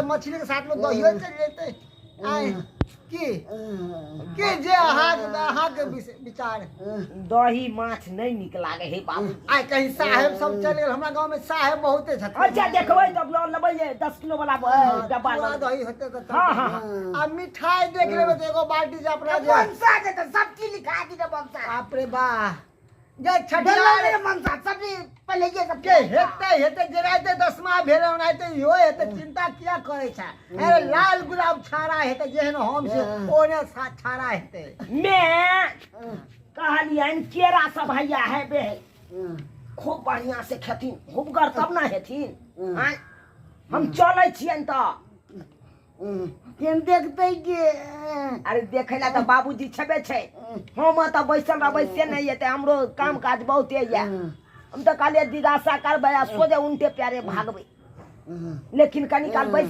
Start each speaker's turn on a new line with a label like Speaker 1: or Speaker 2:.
Speaker 1: मछली के साथ में दहियो चल जेते आए की जे अहाँ के विचार
Speaker 2: दही माछ नहीं निक लागे हे बाबू
Speaker 1: आइ कहीं साहेब सब चल गेल हमरा गांव में साहेब बहुते छथिन
Speaker 2: अच्छा देखबै तब ल लेबै 10 किलो वाला डब्बा
Speaker 1: दही होते त
Speaker 2: हां हां
Speaker 1: आ मिठाई देख लेबै त एगो बाल्टी से अपना जे
Speaker 2: मनसा दे त सब चीज लिखा दी रे मनसा
Speaker 1: बाप रे वाह जे छठियार
Speaker 2: मनसा सब पहले ये सब
Speaker 1: के हेते जराते 10वां भेले ओनाते यो हेते चिंता किया करे छ अरे लाल गुलाब छाड़ा हेते जेहन हम से ओने छाड़ा हेते
Speaker 2: मैं कहलियन केरा सब भैया है बे खूब बढ़िया से खेथिन खूबगर तब ना हेथिन हम चलै छियन त
Speaker 1: केन देखते के
Speaker 2: अरे देखैला त बाबूजी छबे छै हम त बैसल रहबै से नहीं हेते हमरो काम काज बहुते या हम तो कहलिए जिज्ञासा करबै आ सोझे उनटे प्यारे भागबै लेकिन कनी काल बैस